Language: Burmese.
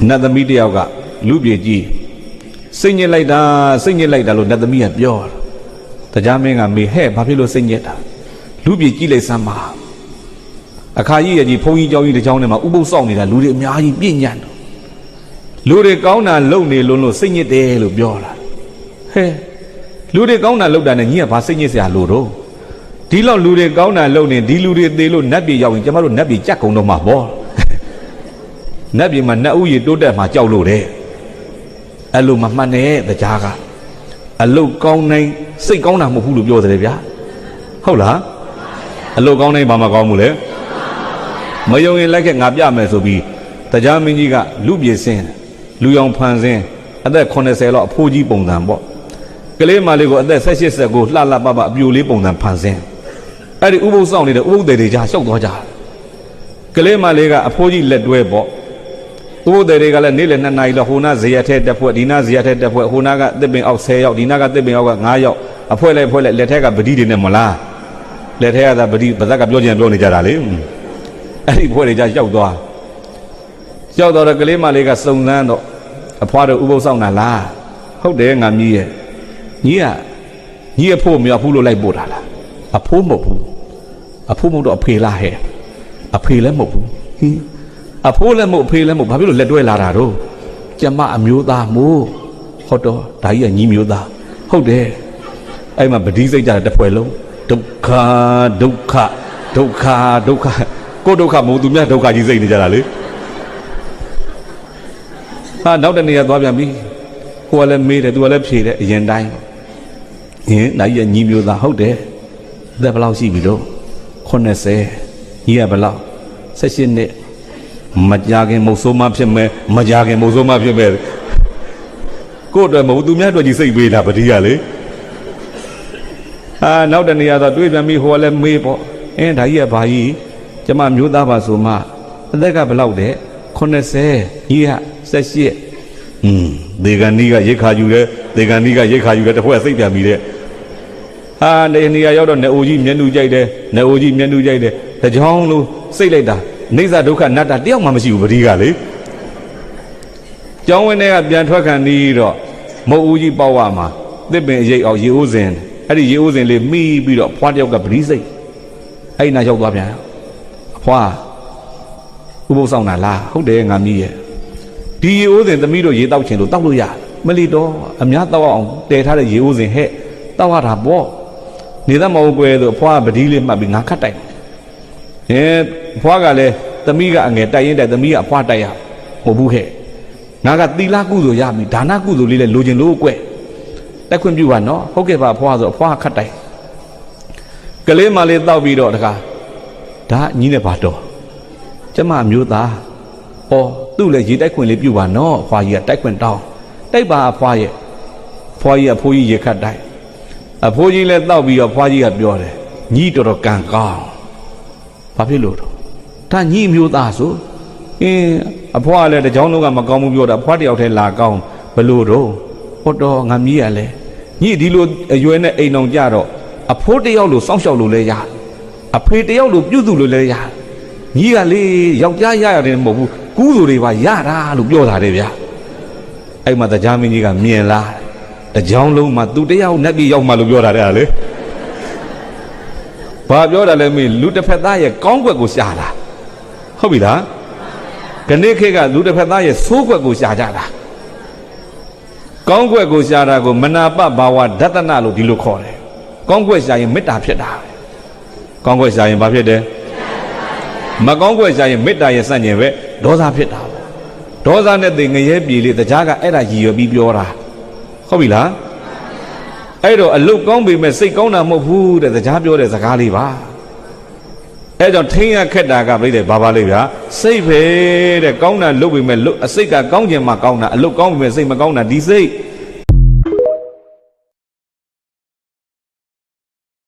Natami Diaga, Lubi, sing it like that, Natami at Yor. The Jaming may have Papilo sing it. Lubi Gile Sama. A Kayi, the Pony Joy, the Jonama, Ubo song in a Ludi Miai Binyan. Ludi Gauna, lonely, Lono, sing it there, Lubiola. Hey, Ludi Gauna looked at a near passing is a Ludo. Dilo Ludi Gauna, lonely, Diludi, Dilo, Nabi, Yawi, Jamaru, Nabi, Jack on my ball. Nabi man na uyi do that ma jiao lu de. A lu ma man ne the jaga. A lu gong nai, say gong na mo hu lu bio de bia. Hou la? A lu gong nai ma ma gong mu le. Ma yong yin like ngap ya me so bi. The jam min ji ga lu bie sin. Lu yong phan sin. A that 90 lo a pho ji pong san po. Kale ma le ko a that 18 ko hla hla pa pa a pyo le pong san phan sin. Ai di ubo saung ni de ubo de de ja xiao twa ja. Kale ma le ga a pho ji let dwe po. Ubo de de ga le ne le 2 nayi lo hona zia the tat phwe dina zia the tat phwe hona ga thit pin auk 10 yauk dina ga thit pin auk ga 5 yauk a phwe lai let the ga padi de ne mo la let the ga da padi ba zat ga pyo chin pyo ni ja da le ai di phwe de ja xiao twa xiao twa de kale ma le ga sung san do a phwa de ubo saung na la hout de nga mi ye nyi a pho mya phu lo lai pot da la a pho mo phu a pho mo do a phe la he a phe le mo phu hi a pho le mo phe le mo ba phit lo let dwe la da do Jama a myo da mo hot do da yi a nyi myo da hout de ai ma padi sai ja da phwe long dukha dukha dukha dukha ko dukha mo tu mya dukha ji sai ni ja da le ha naut de ne ya twa pyan bi ko le me de tu le phye de a yin dai yin da yi a nyi myo da hout de that ဘယ်လောက်ရှိပြီတော့80ကြီးကဘယ်လောက်18နှစ်မကြခင်မုတ်ဆိုးမဖြစ်မယ်မကြခင်မုတ်ဆိုးမဖြစ်မယ်ကိုယ့်အတွက်မဟုတ်သူများအတွက်ကြီးစိတ်ပေးတာပတိကလေနောက်တနေရာတော့တွေးပြန်ပြီးဟိုကလည်းမေးပေါ့ဒါကြီးကဘာကြီးကျမမျိုးသားပါဆိုမှအသက်ကဘယ်လောက်တဲ့80ကြီးက18ဒေဂန်နီကရိတ်ခါယူတယ်ဒေဂန်နီကရိတ်ခါယူတယ်တစ်ခွက်စိတ်ပြန်ပြီးတဲ့နေရာရောက်တော့နေအိုကြီးမျက်နှာကြိုက်တယ်နေအိုကြီးမျက်နှာကြိုက်တယ်တကြောင်လို့စိတ်လိုက်တာနေဇာဒုက္ခနတ္တတယောက်မှမရှိဘူးပတိကလေကျောင်းဝင်းထဲကပြန်ထွက်ခံပြီးတော့မုတ်ဦးကြီးပေါက်ရမှာသစ်ပင်အရိပ်အောင်ရေအိုးစင်အဲ့ဒီရေအိုးစင်လေးမိပြီးတော့ဖွားတယောက်ကပတိစိတ်အဲ့နာရောက်သွားပြန်အဖွားဥပုသ်ဆောင်တာလားဟုတ်တယ်ငါမီးရဲ့ဒီရေအိုးစင်သမီးတို့ရေတောက်ချင်လို့တောက်လို့ရမလီတော့အများတောက်အောင်တည်ထားတဲ့ရေအိုးစင်ဟဲ့တောက်ရတာပေါ့နေသမဟုတ်ကွယ်ဆိုအဖွားပတိလေးမှတ်ပြီးငါခတ်တိုက်အဖွားကလည်းသမီးကအငယ်တိုက်ရင်တိုက်သမီးကအဖွားတိုက်ရမဟုတ်ဘူးဟဲ့ငါကသီလကုသိုလ်ရပြီဒါနကုသိုလ်လေးလည်းလိုချင်လို့ကွယ်တက်ခွင့်ပြုပါနော်ဟုတ်ကဲ့ပါအဖွားဆိုအဖွားခတ်တိုက်ကလေးမလေးတောက်ပြီးတော့တခါဒါညီနဲ့ပါတော့ကျမမျိုးသားသူ့လည်းရေတိုက်ခွင့်လေးပြုပါနော်အဖွားကြီးကတိုက်ခွင့်တောင်းတိုက်ပါအဖွားရဲ့အဖွားကြီးကဖိုးကြီးရေခတ်တိုက်အဖိုးကြီးလည်းတောက်ပြီးတော့အဖွားကြီးကပြောတယ်ညီတော်တော်ကံကောင်းဘာဖြစ်လို့တော့ဒါညီမျိုးသားဆိုအဖွားလည်းတကြောင်လုံးကမကောင်းဘူးပြောတာအဖွားတယောက်တည်းလာကောင်းဘလို့တော့ဟုတ်တော့ငါမြည်ရလဲညီဒီလိုအရွယ်နဲ့အိမ်အောင်ကြတော့အဖိုးတယောက်လိုစောင့်ရှောက်လို့လဲရအဖေတယောက်လိုပြုစုလို့လဲရညီကလေယောက်ျားရရတယ်မဟုတ်ဘူးကူးသူတွေပါရတာလို့ပြောတာတယ်ဗျာအဲ့မှာတရားမင်းကြီးကမြင်လာတကြောင်လုံးမှာသူတယောက်နဲ့ပြီးရောက်မှလို့ပြောတာတဲ့လေဘာပြောတာလဲမင်းလူတစ်ဖက်သားရဲ့ကောင်းကွက်ကိုရှာတာဟုတ်ပြီလားခဏခေတ်ကလူတစ်ဖက်သားရဲ့ဆိုးကွက်ကိုရှာကြတာကောင်းကွက်ကိုရှာတာကိုမနာပဘာဝဒသနလို့ဒီလိုခေါ်တယ်ကောင်းကွက်ရှာရင်မေတ္တာဖြစ်တာကောင်းကွက်ရှာရင်ဘာဖြစ်တယ်မကောင်းကွက်ရှာရင်မေတ္တာရဲ့စန့်ကျင်ပဲဒေါသဖြစ်တာဒေါသနဲ့သိငရဲပြေလေတရားကအဲ့ဒါရည်ရွယ်ပြီးပြောတာဟုတ်ပြီလားအဲ့တော့အလုတ်ကောင်းပေမဲ့စိတ်ကောင်းတာမဟုတ်ဘူးတဲ့တရားပြောတဲ့စကားလေးပါအဲ့ကြောင့်ထိန်းရခက်တာကပြိတဲ့ဘာပါလေးဗျာစိတ်ပဲတဲ့ကောင်းတာလုပ်ပေမဲ့အစိတ်ကကောင်းခြင်းမှကောင်းတာအလုတ်ကောင်းပေမဲ့စိတ်မကောင်းတာဒီစိတ်